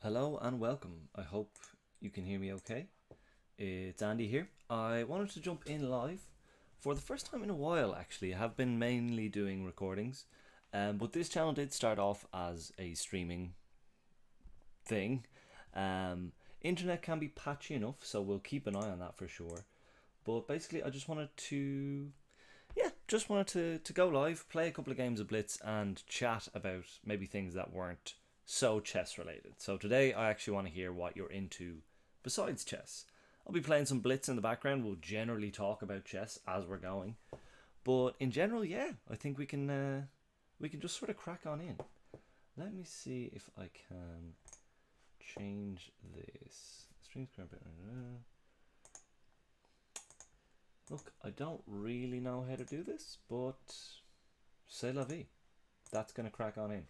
Hello and welcome. I hope you can hear me okay. It's Andy here. I wanted to jump in live for the first time in a while actually. I have been mainly doing recordings, but this channel did start off as a streaming thing. Um, Internet can be patchy enough, so we'll keep an eye on that for sure. But basically, I just wanted to, yeah, just wanted to go live, play a couple of games of Blitz, and chat about maybe things that weren't so chess related. So today, I actually want to hear what you're into besides chess. I'll be playing some Blitz in the background. We'll generally talk about chess as we're going, but in general, yeah, I think we can just sort of crack on in. Let me see if I can change this. Stream screen. Look, I don't really know how to do this, but c'est la vie. That's going to crack on in.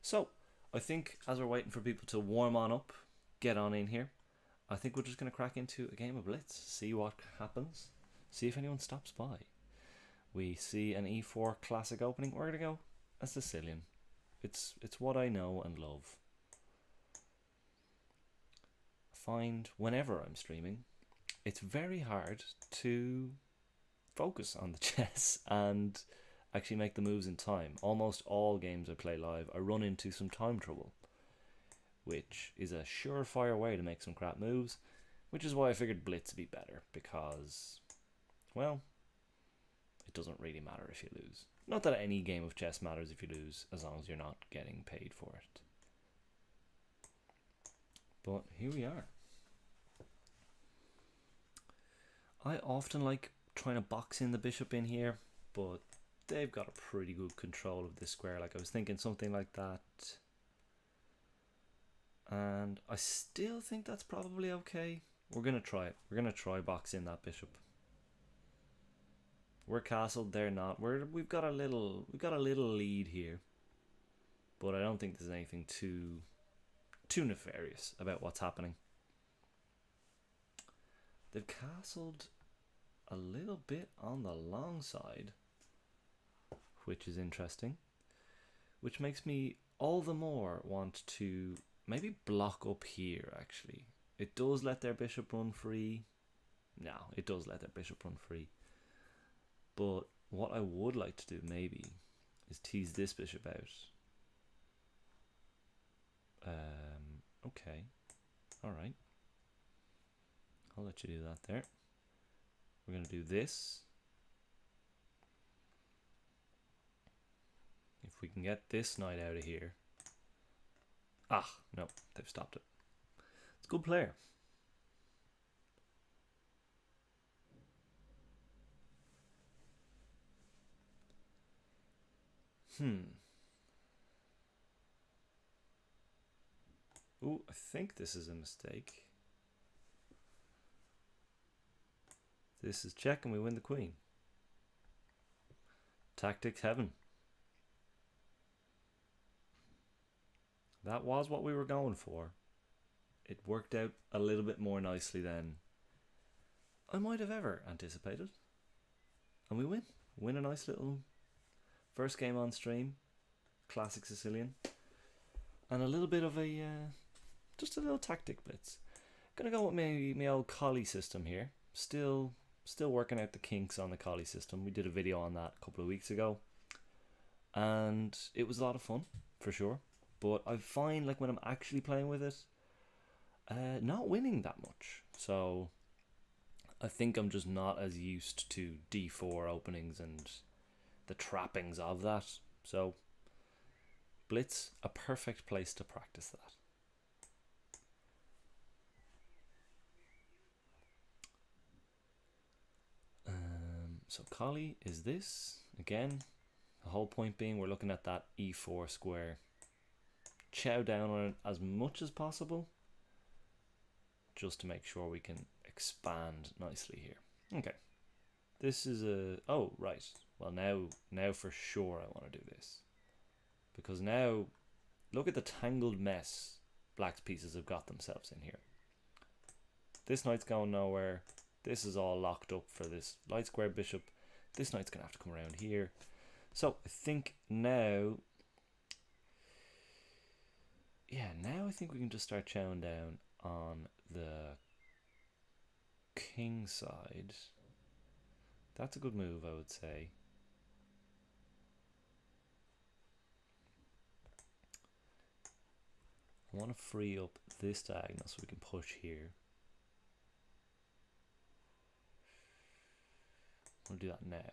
So, I think as we're waiting for people to warm on up, get on in here, I think we're just going to crack into a game of Blitz, see what happens, see if anyone stops by. We see an e4 classic opening. We're going to go a Sicilian. It's what I know and love. I find whenever I'm streaming, it's very hard to focus on the chess and actually make the moves in time. Almost all games I play live, I run into some time trouble, which is a surefire way to make some crap moves, which is why I figured Blitz would be better, because, well, it doesn't really matter if you lose. Not that any game of chess matters if you lose, as long as you're not getting paid for it. But here we are. I often like trying to box in the bishop in here, but they've got a pretty good control of this square. Like, I was thinking something like that, and I still think that's probably okay. We're gonna try it. We're gonna try box in that bishop. We're castled, they're not. We've got a little lead here, but I don't think there's anything too nefarious about what's happening. They've castled a little bit on the long side, which is interesting, which makes me all the more want to maybe block up here. Actually, it does let their bishop run free. No, it does let their bishop run free, but what I would like to do maybe is tease this bishop out. Okay, all right, I'll let you do that there. We're going to do this. If we can get this knight out of here. Ah, no, they've stopped it. It's a good player. Ooh, I think this is a mistake. This is check and we win the queen. Tactics heaven. That was what we were going for. It worked out a little bit more nicely than I might have ever anticipated. And we win. Win a nice little first game on stream. Classic Sicilian. And a little bit of a, just a little tactic blitz. Gonna go with my old Collie system here. Still working out the kinks on the Collie system. We did a video on that a couple of weeks ago, and it was a lot of fun for sure. But I find like when I'm actually playing with it, not winning that much. So I think I'm just not as used to d4 openings and the trappings of that. So Blitz, a perfect place to practice that. So Collie is this again. The whole point being we're looking at that e4 square. Chow down on it as much as possible, just to make sure we can expand nicely here. Okay, this is a, oh right, well now for sure I want to do this, because now look at the tangled mess Black's pieces have got themselves in here. This knight's going nowhere. This is all locked up for this light square bishop. This knight's gonna have to come around here. So I think now, yeah, now I think we can just start chowing down on the king side. That's a good move, I would say. I want to free up this diagonal so we can push here. We'll do that now.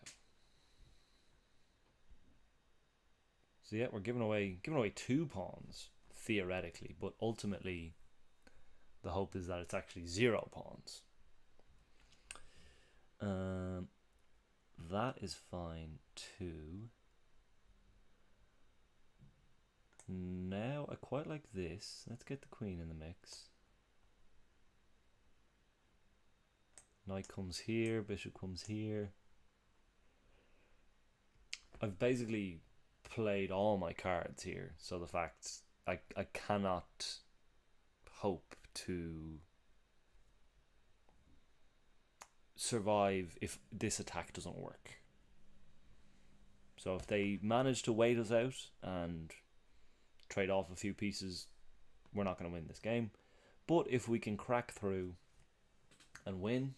So yeah, we're giving away 2 pawns theoretically, but ultimately the hope is that it's actually 0 pawns. That is fine too. Now I quite like this. Let's get the queen in the mix. Knight comes here, bishop comes here. I've basically played all my cards here, so the fact I cannot hope to survive if this attack doesn't work. So if they manage to wait us out and trade off a few pieces, we're not going to win this game. But if we can crack through and win,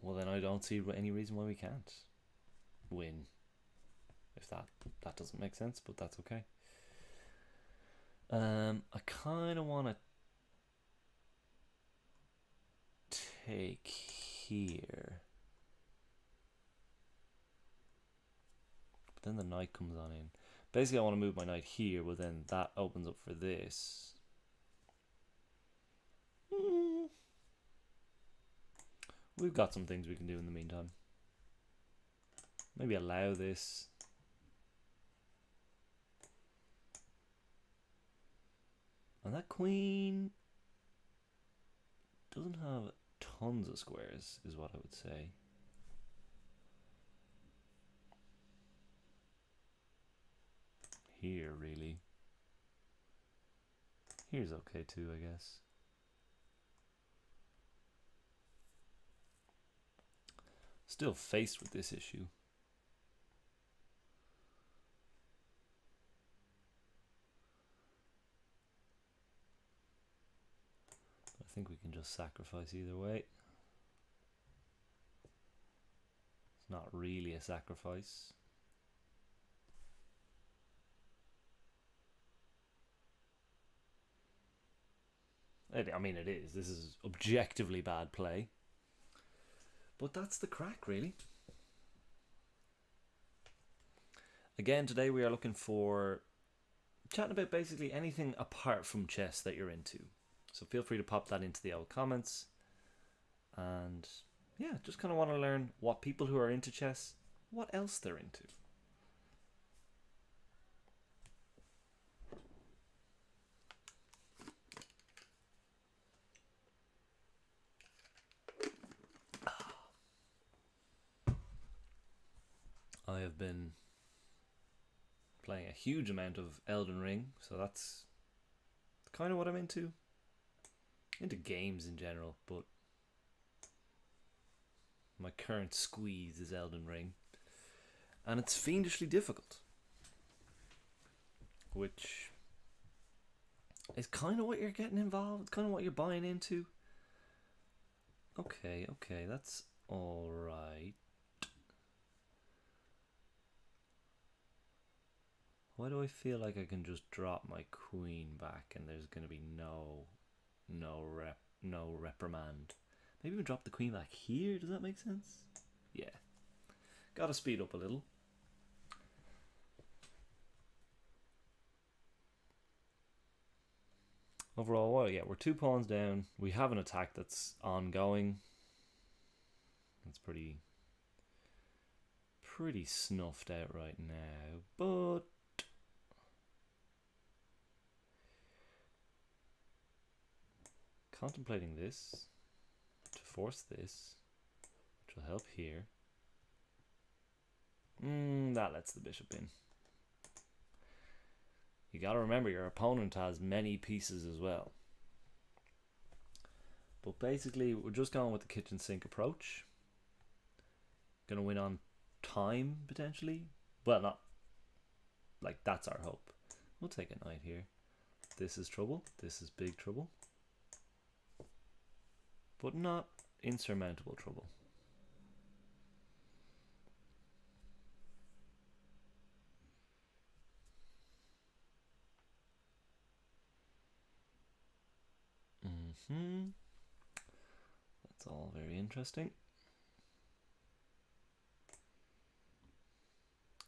well, then I don't see any reason why we can't win. If that doesn't make sense, but that's okay. I kind of want to take here, but then the knight comes on in. Basically, I want to move my knight here, but then that opens up for this. We've got some things we can do in the meantime. Maybe allow this. And that queen doesn't have tons of squares, is what I would say. Here, really. Here's okay too, I guess. Still faced with this issue. I think we can just sacrifice either way. It's not really a sacrifice. I mean, it is. This is objectively bad play. But that's the crack, really. Again, today we are looking for chatting about basically anything apart from chess that you're into. So feel free to pop that into the old comments. And yeah, just kind of want to learn what people who are into chess, what else they're into. I have been playing a huge amount of Elden Ring, so that's kind of what I'm into. Into games in general, but my current squeeze is Elden Ring. And it's fiendishly difficult. Which is kind of what you're getting involved, it's kind of what you're buying into. Okay, that's alright. Why do I feel like I can just drop my queen back and there's going to be no reprimand? Maybe we drop the queen back here. Does that make sense? Yeah. Gotta speed up a little. Overall, well, yeah, we're 2 pawns down. We have an attack that's ongoing. It's pretty snuffed out right now, but contemplating this to force this, which will help here. That lets the bishop in. You gotta remember your opponent has many pieces as well. But basically, we're just going with the kitchen sink approach. Gonna win on time, potentially. Well, not like that's our hope. We'll take a knight here. This is trouble. This is big trouble. But not insurmountable trouble. That's all very interesting.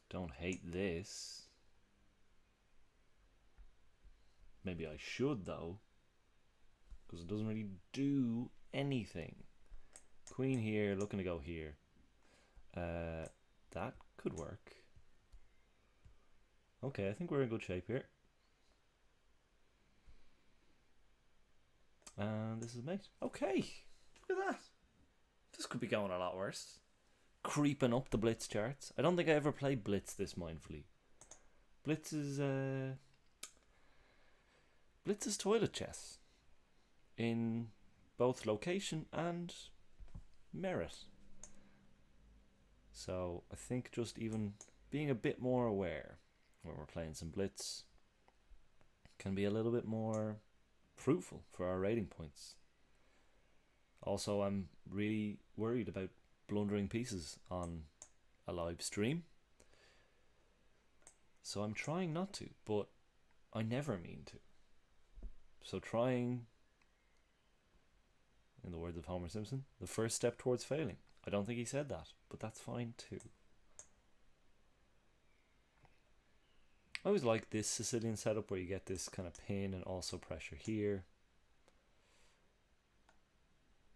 Don't hate this. Maybe I should though, because it doesn't really do anything. Queen here, looking to go here. That could work. Okay, I think we're in good shape here. And this is mate. Okay, look at that. This could be going a lot worse. Creeping up the blitz charts. I don't think I ever played blitz this mindfully. Blitz is toilet chess in both location and merit. So I think just even being a bit more aware when we're playing some blitz can be a little bit more fruitful for our rating points. Also, I'm really worried about blundering pieces on a live stream, so I'm trying not to, but I never mean to. So trying, in the words of Homer Simpson, the first step towards failing. I don't think he said that, but that's fine too. I always like this Sicilian setup where you get this kind of pin and also pressure here.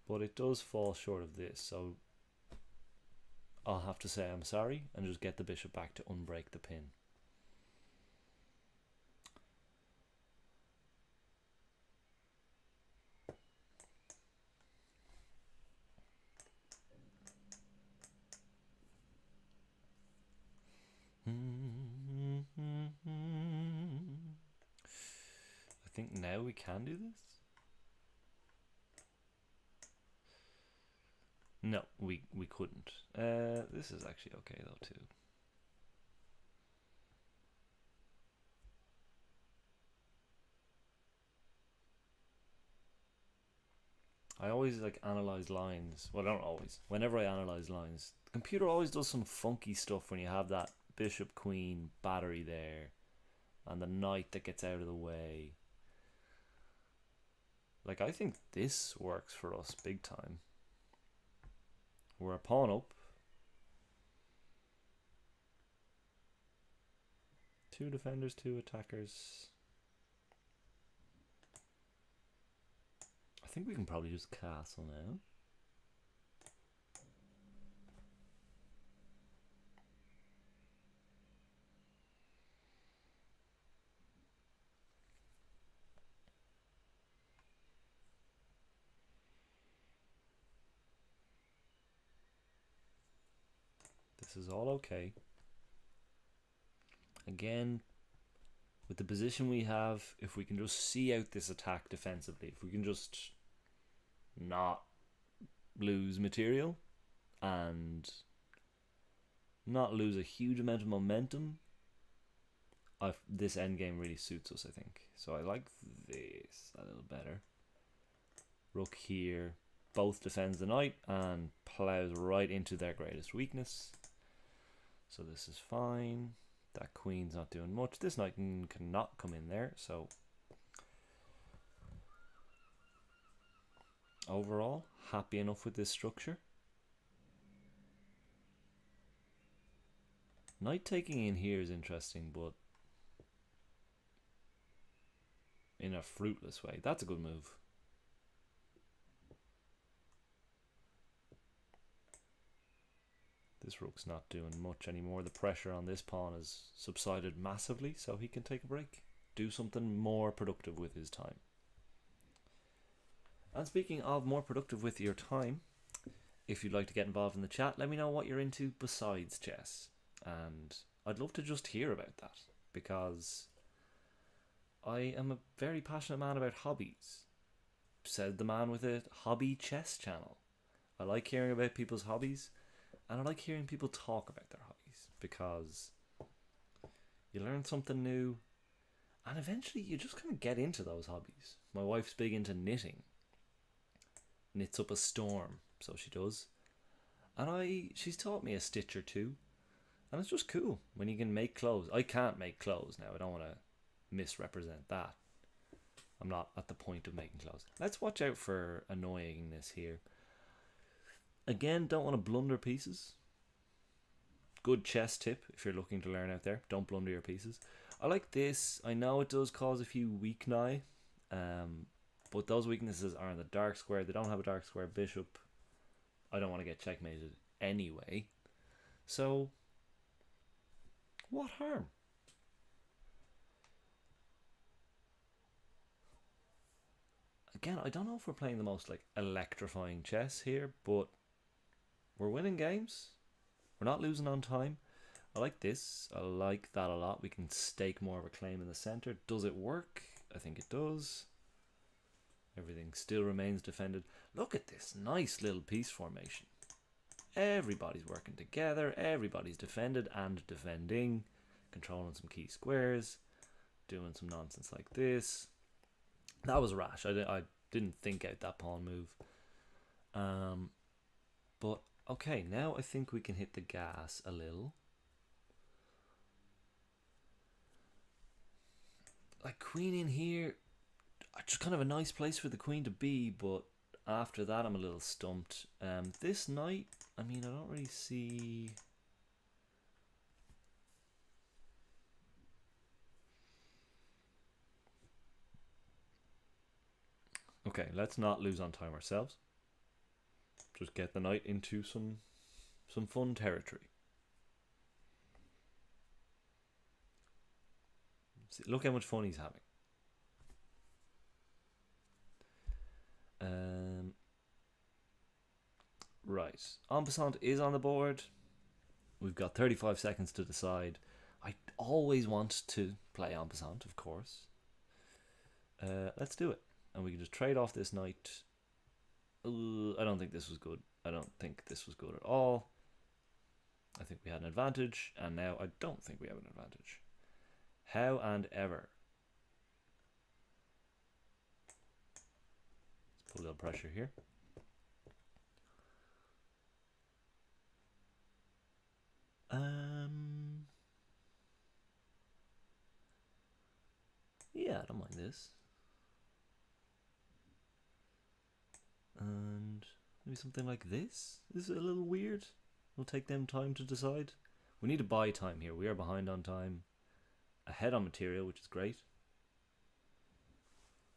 But it does fall short of this, so I'll have to say I'm sorry and just get the bishop back to unbreak the pin. I think now we can do this. No, we couldn't. This is actually okay though too. I always like analyze lines. Well, I don't always. Whenever I analyze lines, the computer always does some funky stuff when you have that bishop queen battery there and the knight that gets out of the way. Like, I think this works for us big time. We're a pawn up. Two defenders, two attackers. I think we can probably just castle now. This is all okay. Again, with the position we have, if we can just see out this attack defensively, if we can just not lose material and not lose a huge amount of momentum, this endgame really suits us, I think. So I like this a little better. Rook here, both defends the knight and plows right into their greatest weakness. So this is fine. That queen's not doing much. This knight cannot come in there, so overall, happy enough with this structure. Knight taking in here is interesting, but in a fruitless way. That's a good move. This rook's not doing much anymore. The pressure on this pawn has subsided massively, so he can take a break. Do something more productive with his time. And speaking of more productive with your time, if you'd like to get involved in the chat, let me know what you're into besides chess. And I'd love to just hear about that, because I am a very passionate man about hobbies. Said the man with a hobby chess channel. I like hearing about people's hobbies. And I like hearing people talk about their hobbies, because you learn something new And eventually you just kind of get into those hobbies. My wife's big into knitting. Knits up a storm, so she does. And she's taught me a stitch or two. And it's just cool when you can make clothes. I can't make clothes now. I don't want to misrepresent that. I'm not at the point of making clothes. Let's watch out for annoyingness here. Again, don't want to blunder pieces. Good chess tip if you're looking to learn out there. Don't blunder your pieces. I like this. I know it does cause a few weak nigh. But those weaknesses are in the dark square. They don't have a dark square bishop. I don't want to get checkmated anyway. So, what harm? Again, I don't know if we're playing the most like electrifying chess here, but we're winning games. We're not losing on time. I like this. I like that a lot. We can stake more of a claim in the center. Does it work? I think it does. Everything still remains defended. Look at this nice little piece formation. Everybody's working together. Everybody's defended and defending. Controlling some key squares. Doing some nonsense like this. That was rash. I didn't think out that pawn move. But okay, now I think we can hit the gas a little. Like queen in here, just kind of a nice place for the queen to be, but after that I'm a little stumped. This knight, I mean, I don't really see... Okay, let's not lose on time ourselves. Just get the knight into some fun territory. See, look how much fun he's having. Right, en passant is on the board. We've got 35 seconds to decide. I always want to play en passant, of course. Let's do it. And we can just trade off this knight. I don't think this was good. I don't think this was good at all. I think we had an advantage, and now I don't think we have an advantage. How and ever. Let's put a little pressure here. Yeah, I don't mind this. And maybe something like this is a little weird. We'll take them time to decide. We need to buy time here. We are behind on time. Ahead on material, which is great.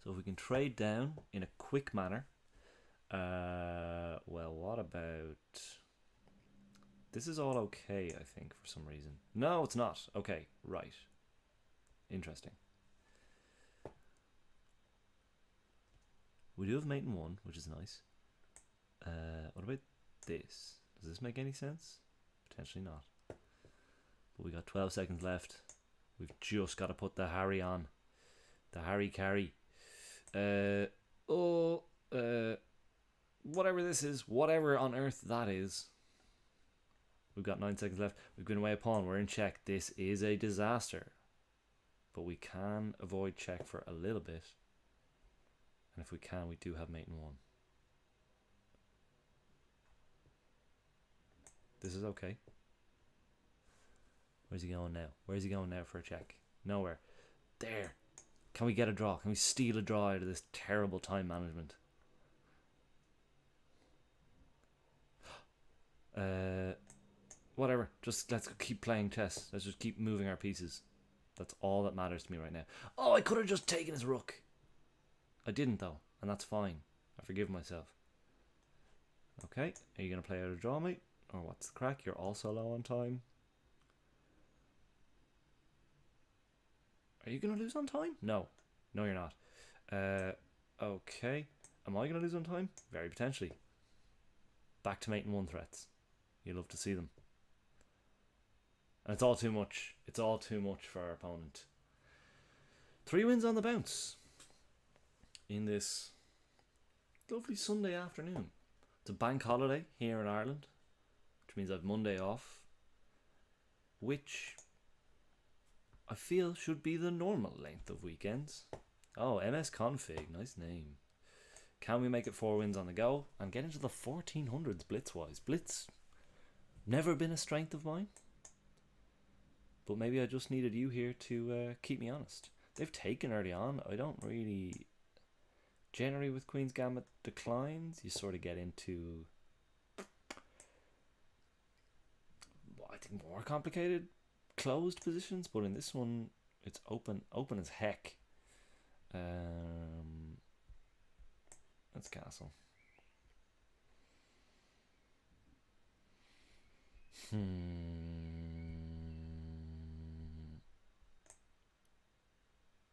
So if we can trade down in a quick manner. Well, what about... This is all okay, I think, for some reason. No, it's not. Okay, right. Interesting. We do have mate in 1, which is nice. What about this? Does this make any sense? Potentially not. But we got 12 seconds left. We've just got to put the Harry on. The Harry carry. Whatever this is, whatever on earth that is. We've got 9 seconds left. We've given away a pawn. We're in check. This is a disaster. But we can avoid check for a little bit. And if we can, we do have mate in 1. This is okay. Where's he going now? Where's he going now for a check? Nowhere. There. Can we get a draw? Can we steal a draw out of this terrible time management? Whatever. Just let's keep playing chess. Let's just keep moving our pieces. That's all that matters to me right now. Oh, I could have just taken his rook. I didn't though, and that's fine. I forgive myself. Okay, are you going to play out a draw, mate? Or what's the crack? You're also low on time. Are you going to lose on time? No. No, you're not. Okay. Am I going to lose on time? Very potentially. Back to mate in 1 threats. You love to see them. And it's all too much. It's all too much for our opponent. 3 wins on the bounce. In this lovely Sunday afternoon. It's a bank holiday here in Ireland, which means I've Monday off, which I feel should be the normal length of weekends. Oh, MS Config, nice name. Can we make it 4 wins on the go and get into the 1400s blitz-wise? Blitz, never been a strength of mine. But maybe I just needed you here to keep me honest. They've taken early on. I don't really... Generally with Queen's Gambit declines, you sort of get into... I think more complicated closed positions. But in this one, it's open as heck. Let's castle.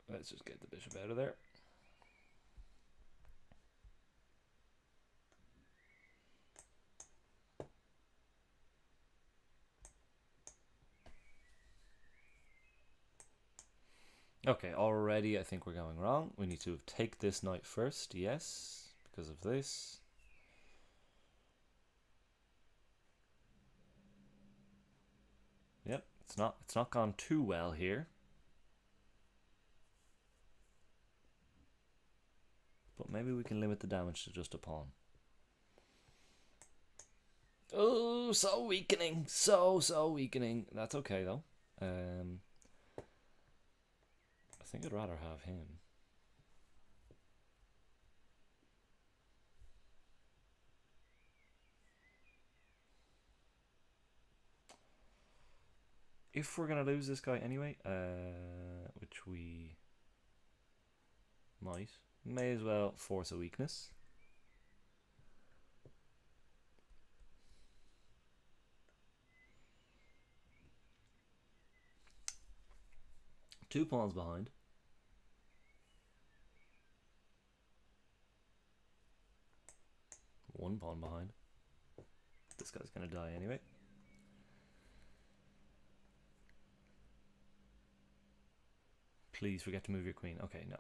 Let's just get the bishop out of there. Okay, already I think we're going wrong. We need to take this knight first, yes, because of this. Yep, it's not gone too well here. But maybe we can limit the damage to just a pawn. Oh, so weakening. So weakening. That's okay though. I think I'd rather have him. If we're gonna lose this guy anyway, which we might, may as well force a weakness. Two pawns behind. One pawn behind. This guy's gonna die anyway. Please forget to move your queen. Okay, no.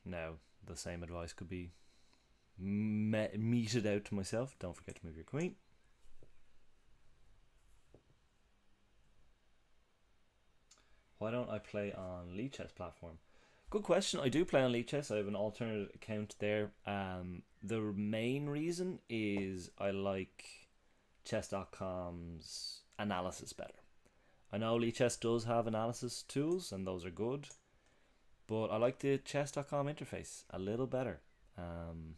Now, the same advice could be meted out to myself. Don't forget to move your queen. Why don't I play on Lichess platform? Good question. I do play on Lichess. I have an alternate account there. The main reason is I like chess.com's analysis better. I know Lichess does have analysis tools and those are good, but I like the chess.com interface a little better. And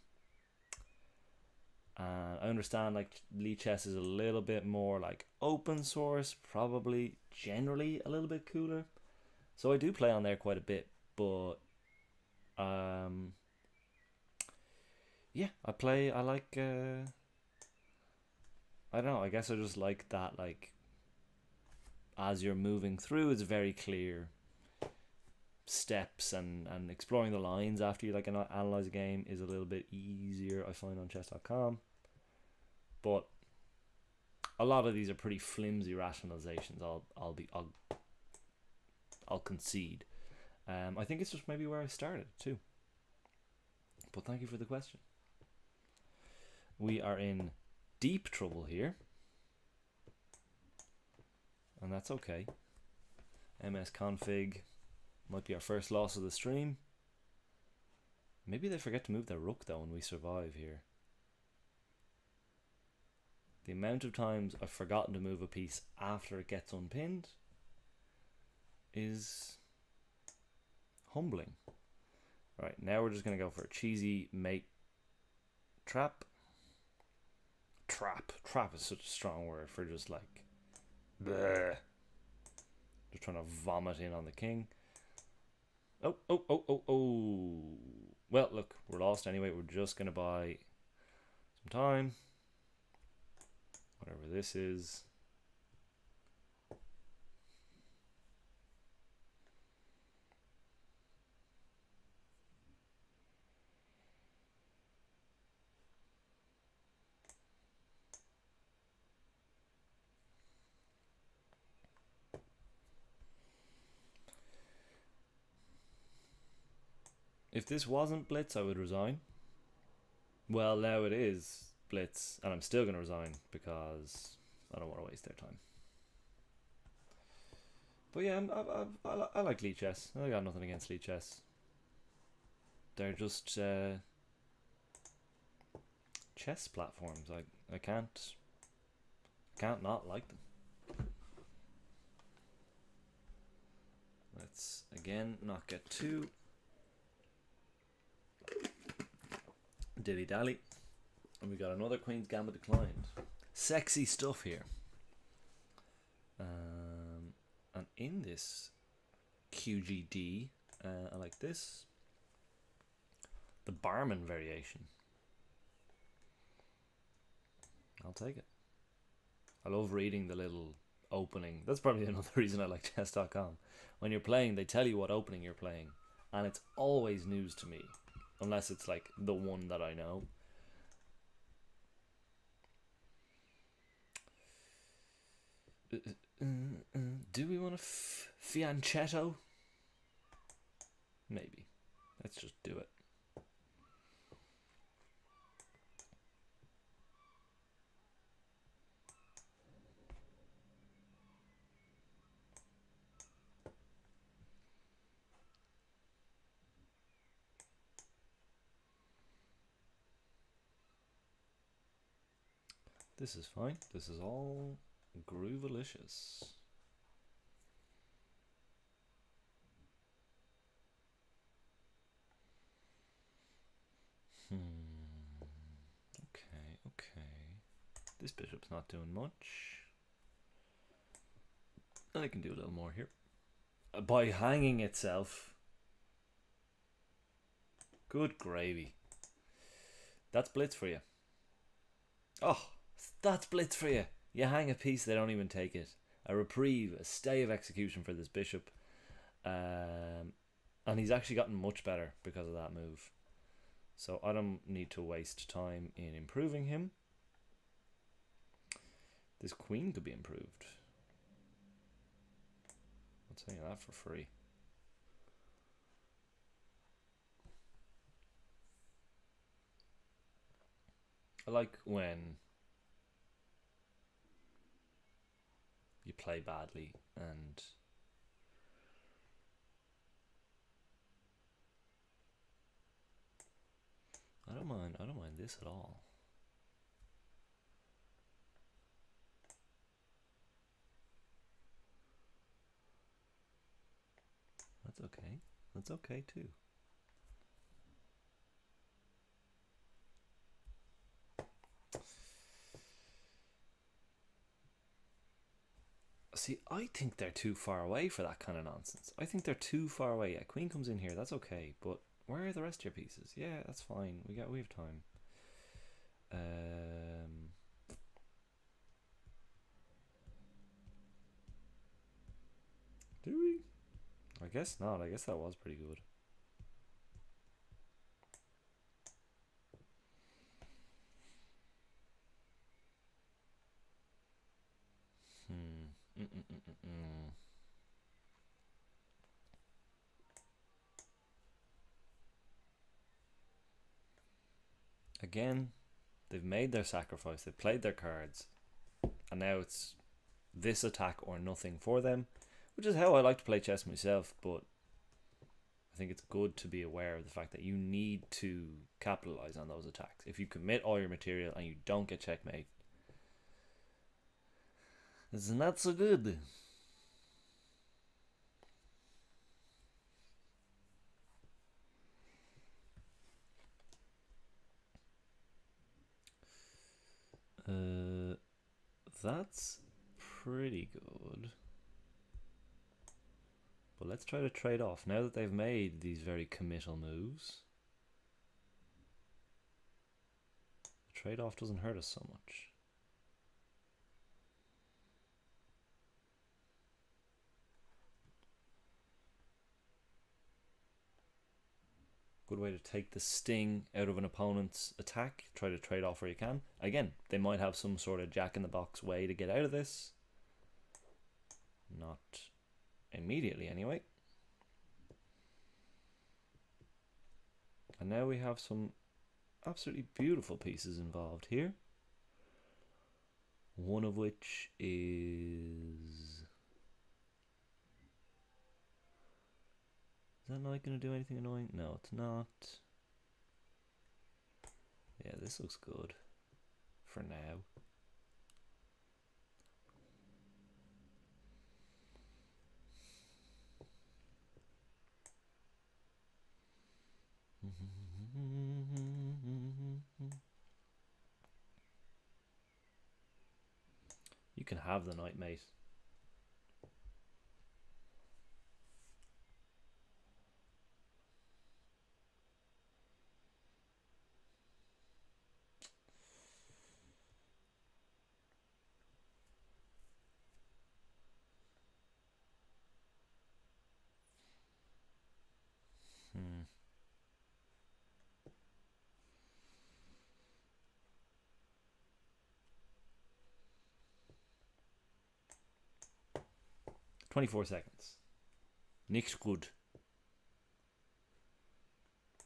I understand like Lichess is a little bit more like open source, probably generally a little bit cooler. So I do play on there quite a bit, but yeah, I like I don't know, I guess I just like that, like as you're moving through, it's very clear steps, and exploring the lines after you like analyze a game is a little bit easier, I find, on chess.com. But a lot of these are pretty flimsy rationalizations. I'll concede. I think it's just maybe where I started too. But thank you for the question. We are in deep trouble here, and that's okay. MS Config might be our first loss of the stream. Maybe they forget to move their rook though and we survive here. The amount of times I've forgotten to move a piece after it gets unpinned is humbling. Right, now we're just going to go for a cheesy mate trap. Trap is such a strong word for just like bleh. Just trying to vomit in on the king. Oh. Well, look, we're lost anyway. We're just going to buy some time. Whatever this is. If this wasn't Blitz, I would resign. Well, now it is Blitz, and I'm still going to resign because I don't want to waste their time. But yeah, I like Lichess. I got nothing against Lichess. They're just chess platforms. I can't not like them. Let's again not get too dilly dally. And we got another Queen's Gambit declined. Sexy stuff here. And in this QGD, I like this. The Barman variation. I'll take it. I love reading the little opening. That's probably another reason I like chess.com. When you're playing, they tell you what opening you're playing. And it's always news to me. Unless it's like the one that I know. Do we want a fianchetto? Maybe. Let's just do it. This is fine. This is all groovalicious. Okay. This bishop's not doing much. I can do a little more here. By hanging itself. Good gravy. That's blitz for you. Oh, that's blitz for you. You hang a piece, they don't even take it. A reprieve, a stay of execution for this bishop. And he's actually gotten much better because of that move. So I don't need to waste time in improving him. This queen could be improved. I'll tell you that for free. I like when you play badly and I don't mind this at all. That's okay. That's okay too. See, I think they're too far away for that kind of nonsense. I think they're too far away. Yeah, queen comes in here, that's okay, but where are the rest of your pieces? Yeah, that's fine. We have time. Do we? I guess not. I guess that was pretty good. Again, they've made their sacrifice. They've played their cards. And now it's this attack or nothing for them. Which is how I like to play chess myself. But I think it's good to be aware of the fact that you need to capitalize on those attacks. If you commit all your material and you don't get checkmate, it's not so good. That's pretty good. But let's try to trade off. Now that they've made these very committal moves, the trade-off doesn't hurt us so much. Good way to take the sting out of an opponent's attack. Try to trade off where you can. Again, they might have some sort of jack-in-the-box way to get out of this. Not immediately, anyway. And now we have some absolutely beautiful pieces involved here. One of which is that knight going to do anything annoying? No, it's not. Yeah, this looks good for now. You can have the knight, mate. Hmm. 24 seconds. Nichts good.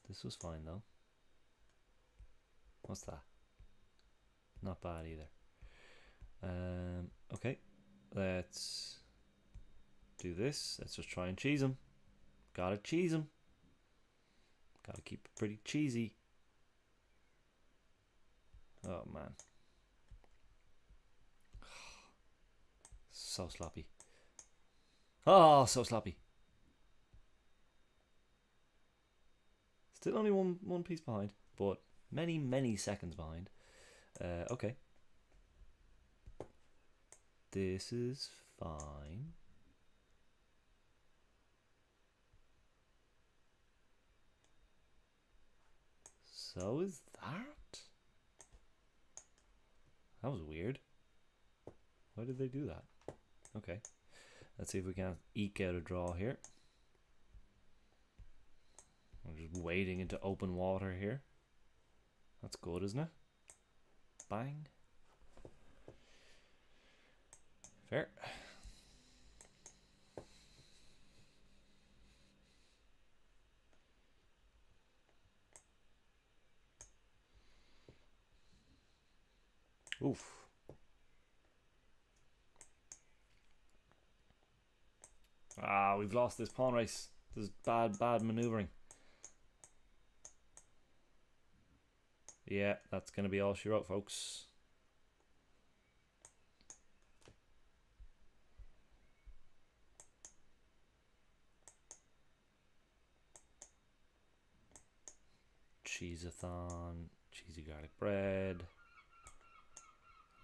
This was fine though. What's that? Not bad either. Okay, let's do this. Let's just try and cheese him. Gotta cheese him. Gotta keep it pretty cheesy. Oh man. So sloppy. Oh, so sloppy. Still only one piece behind, but many seconds behind. Okay. This is fine. So is that? That was weird. Why did they do that? Okay. Let's see if we can eke out a draw here. I'm just wading into open water here. That's good, isn't it? Bang. Fair. Oof. Ah, we've lost this pawn race. This is bad maneuvering. Yeah, that's going to be all she wrote, folks. Cheese-a-thon, cheesy garlic bread.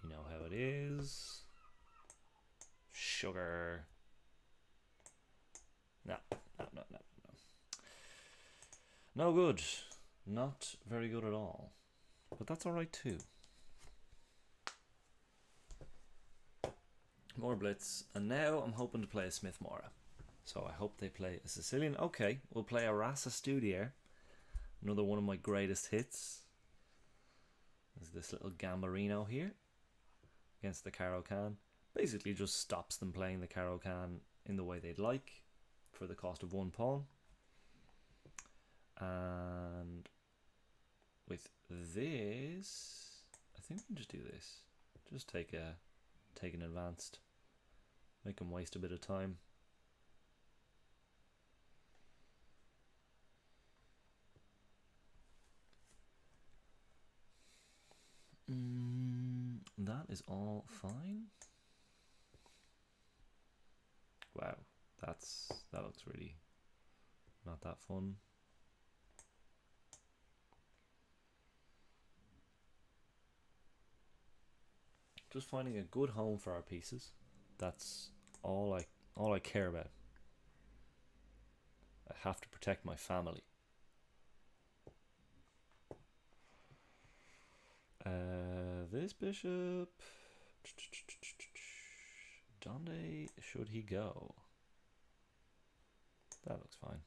You know how it is. Sugar. No. No good. Not very good at all. But that's alright too. More blitz. And now I'm hoping to play a Smith Mora. So I hope they play a Sicilian. Okay, we'll play a Rasa Studier. Another one of my greatest hits. There's this little Gambarino here. Against the Caro-Kann. Basically just stops them playing the Caro-Kann in the way they'd like. For the cost of one pawn. And with this, I think we can just do this. Just take an advanced. Make them waste a bit of time. That is all fine. Wow, that looks really not that fun. Just finding a good home for our pieces. That's all I care about. I have to protect my family. This bishop. Donde should he go? That looks fine.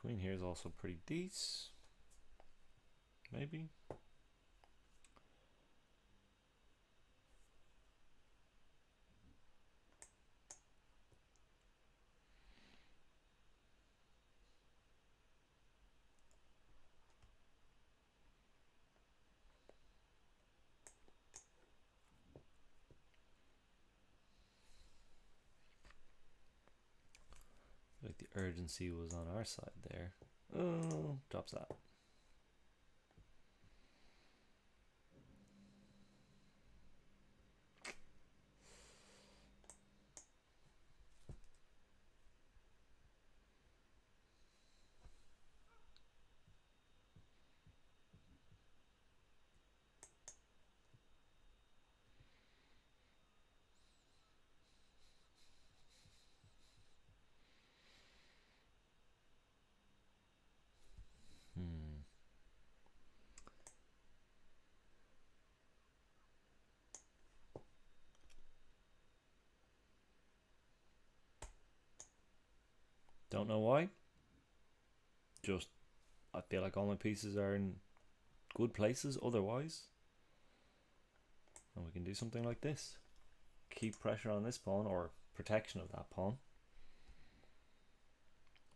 Queen here is also pretty decent. Maybe. urgency was on our side there. Oh, drops that. Don't know why. Just, I feel like all my pieces are in good places otherwise. And we can do something like this. Keep pressure on this pawn, or protection of that pawn.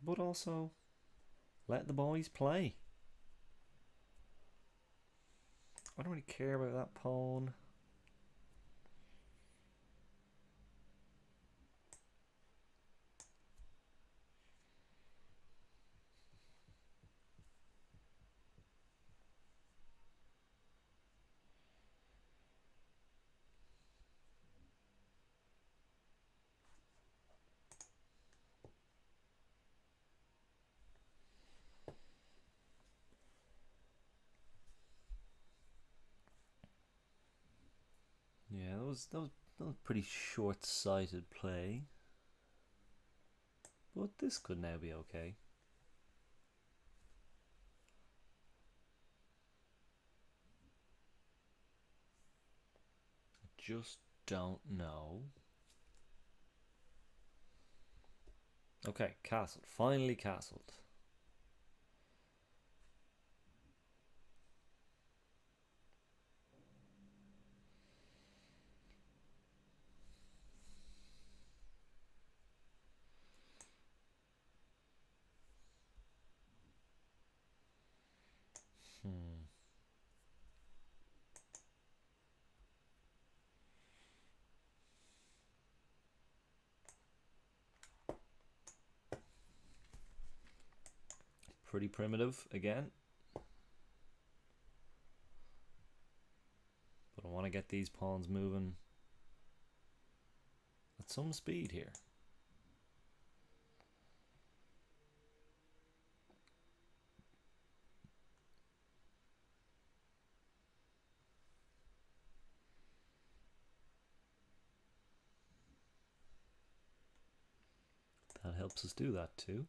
But also, let the boys play. I don't really care about that pawn. Yeah, that was pretty short-sighted play. But this could now be okay. I just don't know. Okay, castled. Finally castled. Pretty primitive again. But I want to get these pawns moving at some speed here. That helps us do that too.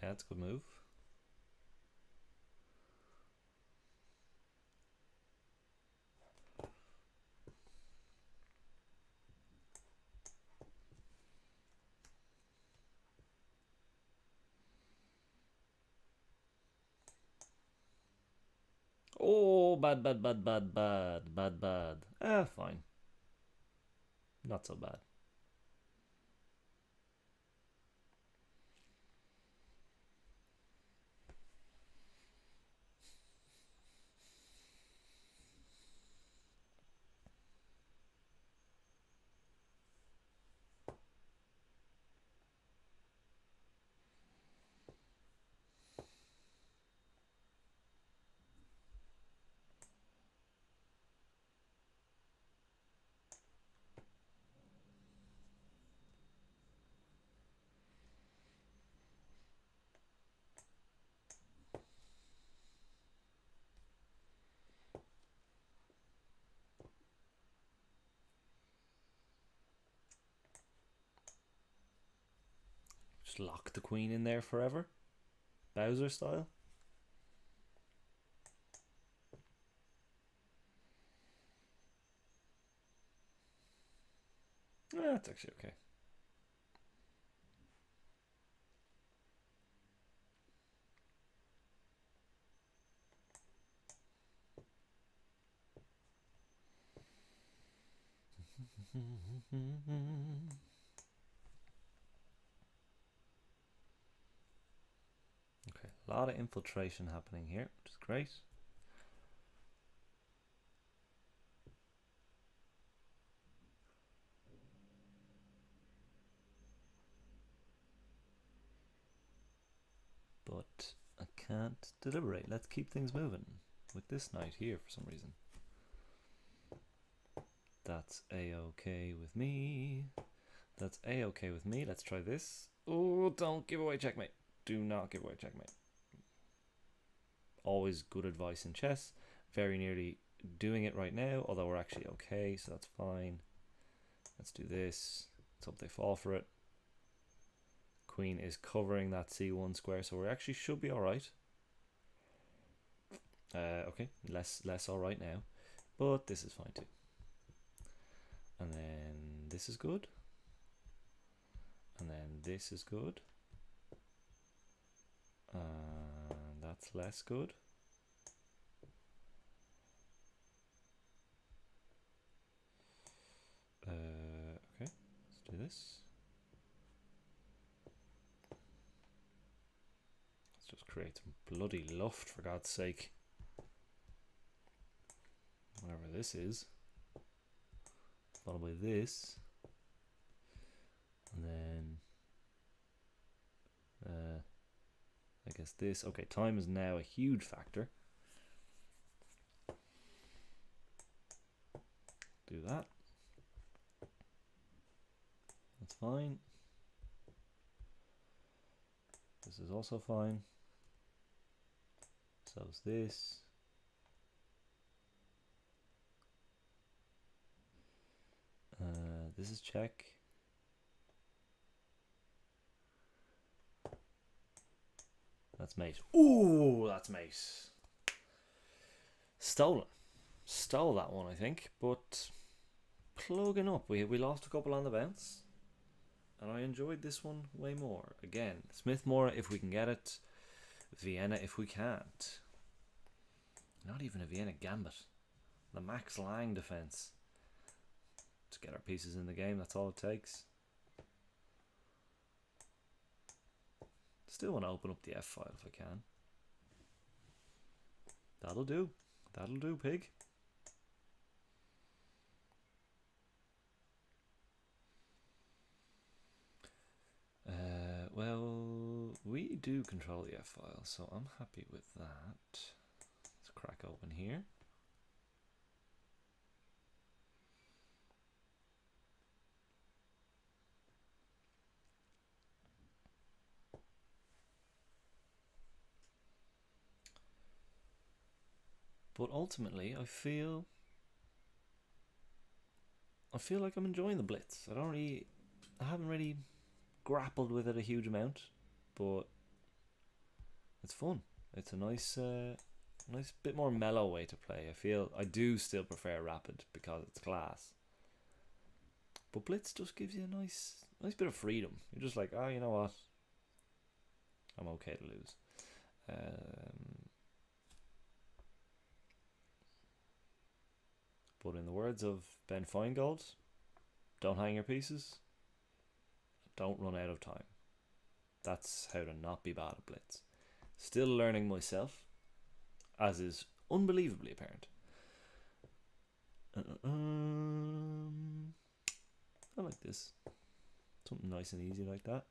Yeah, it's a good move. Oh, bad. Fine. Not so bad. Just lock the queen in there forever. Bowser style. That's actually okay. Okay, A lot of infiltration happening here, which is great. But I can't deliberate. Let's keep things moving with this knight here for some reason. That's a-okay with me. That's a-okay with me. Let's try this. Oh, don't give away checkmate. Do not give away checkmate. Always good advice in chess. Very nearly doing it right now, although we're actually okay, so that's fine. Let's do this. Let's hope they fall for it. Queen is covering that c1 square, so we actually should be alright. Okay, less alright now, but this is fine too. And then this is good. And then this is good. That's less good. Okay, let's do this. Let's just create some bloody luft, for God's sake. Whatever this is. Followed by this. And then I guess this. Okay, time is now a huge factor. Do that. That's fine. This is also fine. So is this. This is check. That's mate. Ooh, that's mate. Stolen. Stole that one, I think, but plugging up. We lost a couple on the bounce, and I enjoyed this one way more. Again, Smith-Morra if we can get it, Vienna if we can't. Not even a Vienna gambit. The Max Lang defense. To get our pieces in the game, that's all it takes. Still want to open up the F-file if I can. That'll do. That'll do, pig. Well, we do control the F-file, so I'm happy with that. Let's crack open here. But ultimately, I feel like I'm enjoying the blitz. I haven't really grappled with it a huge amount, but it's fun. It's a nice bit more mellow way to play. I do still prefer rapid because it's class, but blitz just gives you a nice bit of freedom. You're just like, oh, you know what, I'm okay to lose. But in the words of Ben Feingold, don't hang your pieces, don't run out of time. That's how to not be bad at blitz. Still learning myself, as is unbelievably apparent. I like this. Something nice and easy like that.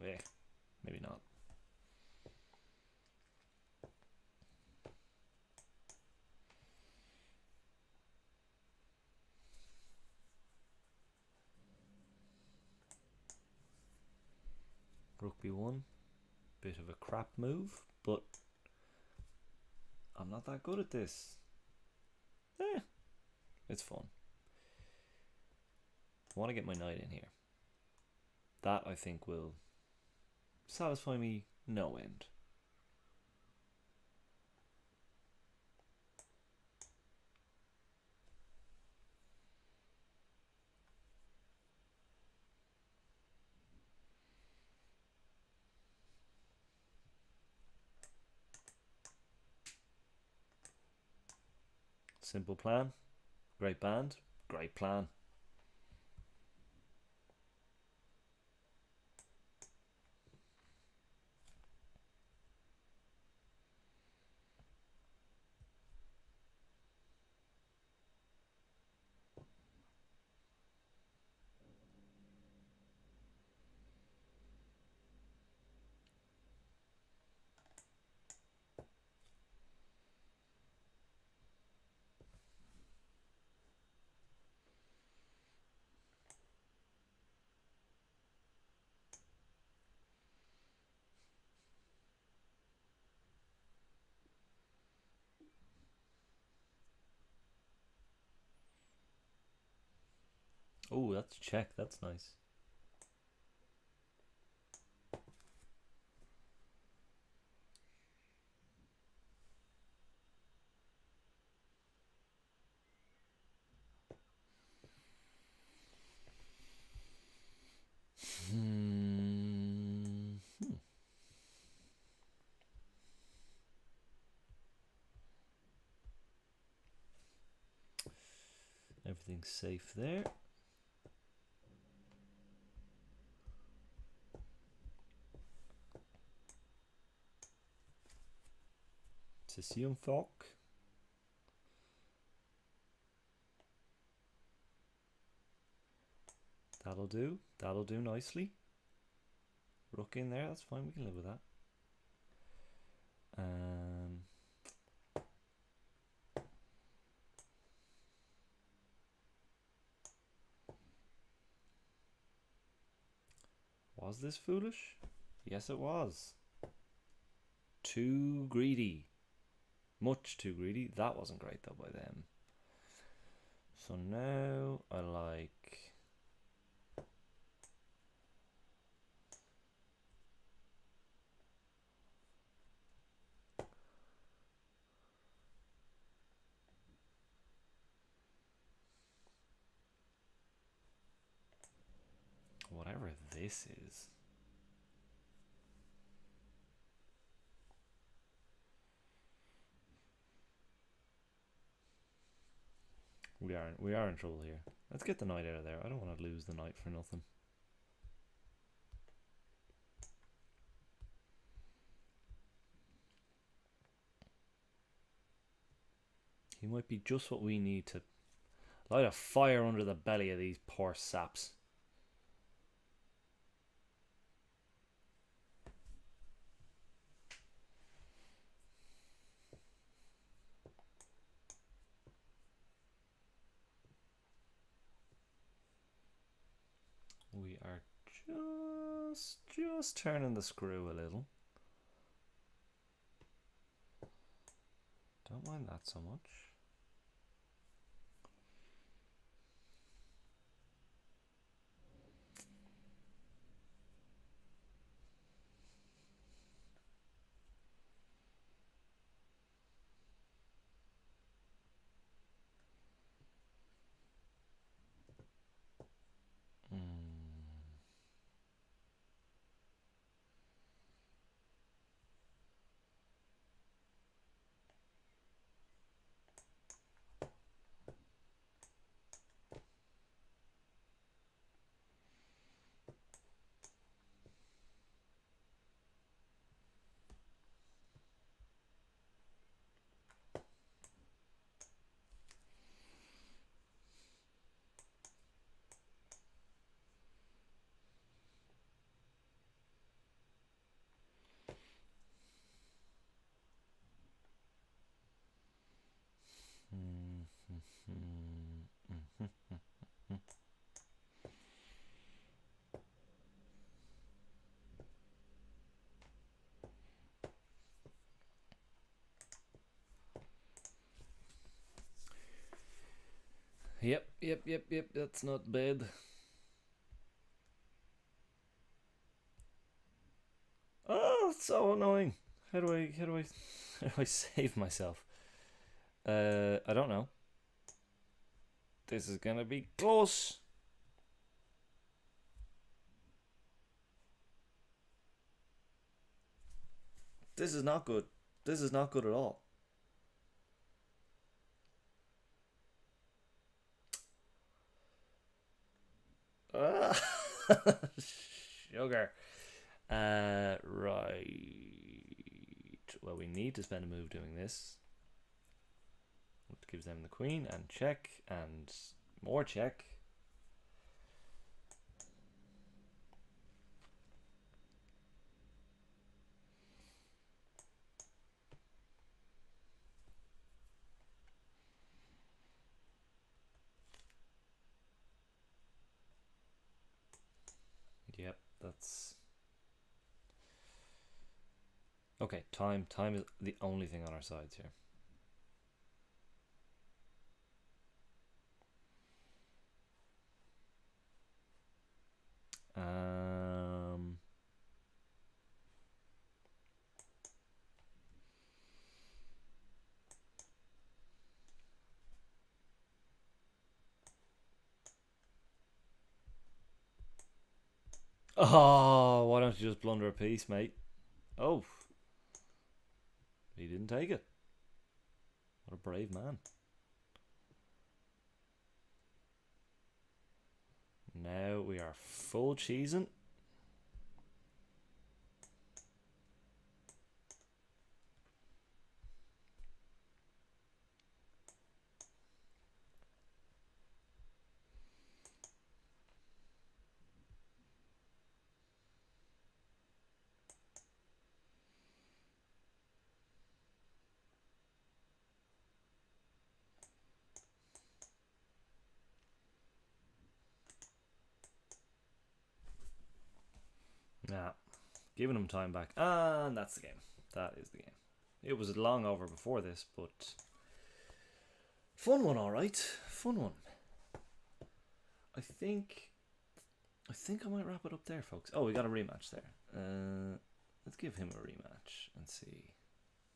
Yeah, maybe not. Rook b1, bit of a crap move, but I'm not that good at this. It's fun. I want to get my knight in here. That I think will satisfy me no end. Simple plan, great band, great plan. Oh, that's check. That's nice. Hmm. Everything's safe there. Sission Falk. That'll do. That'll do nicely. Rook in there. That's fine. We can live with that. Was this foolish? Yes, it was. Too greedy. Much too greedy. That wasn't great though by them. So now I like... whatever this is. We are in trouble here. Let's get the knight out of there. I don't want to lose the knight for nothing. He might be just what we need to light a fire under the belly of these poor saps. We are just turning the screw a little. Don't mind that so much. Yep. That's not bad. Oh, it's so annoying. How do I save myself? I don't know. This is gonna be close. This is not good. This is not good at all. Sugar. Right. Well, we need to spend a move doing this. It gives them the queen and check and more check. Yep, that's... Okay, time is the only thing on our sides here. Oh, why don't you just blunder a piece, mate? Oh, he didn't take it. What a brave man. Now we are full cheesing. Nah, giving him time back. And that's the game. That is the game. It was long over before this, but fun one, all right. Fun one. I think I might wrap it up there, folks. Oh, we got a rematch there. Let's give him a rematch and see,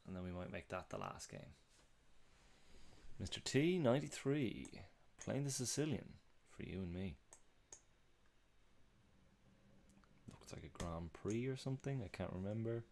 and then we might make that the last game. Mr. T93 playing the Sicilian for you and me. Looks like a Grand Prix or something. I can't remember.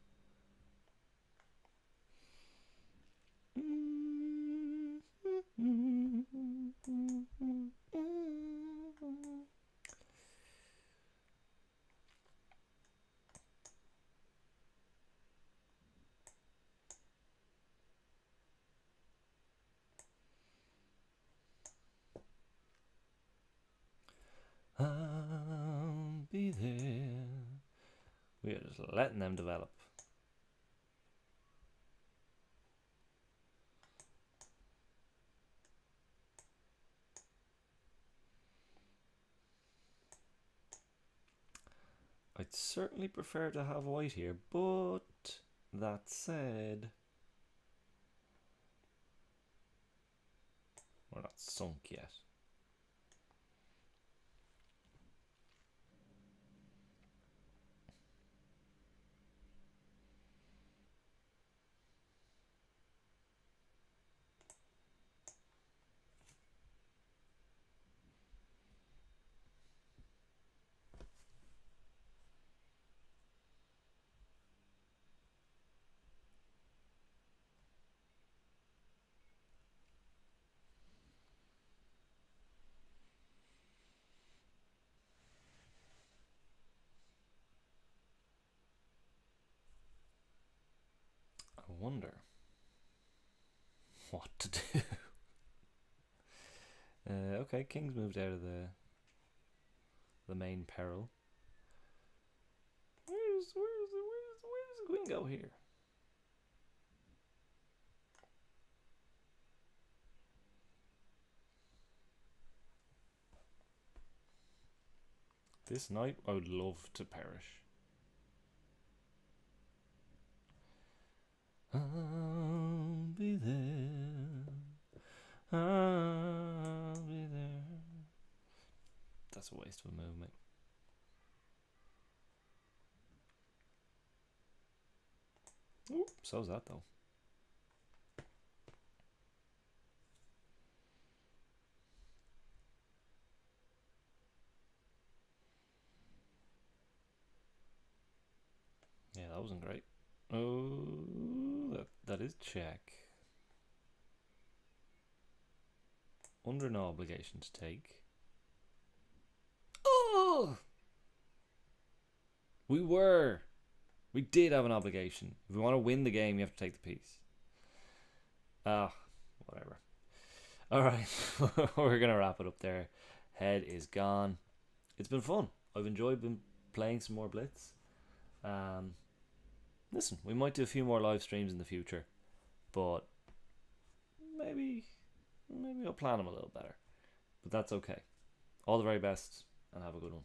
I'll be there. We are just letting them develop. I'd certainly prefer to have white here, but that said, we're not sunk yet. I wonder what to do. Okay, king's moved out of the main peril. Where's the queen go here? This knight I would love to perish. I'll be there. I'll be there. That's a waste of a move, mate. Ooh, so's that though. Yeah, that wasn't great. Oh, that is check. Under no obligation to take. Oh! We did have an obligation. If we want to win the game, you have to take the piece. Whatever. Alright, we're going to wrap it up there. Head is gone. It's been fun. I've enjoyed playing some more Blitz. Listen, we might do a few more live streams in the future, but maybe I'll plan them a little better. But that's okay. All the very best, and have a good one.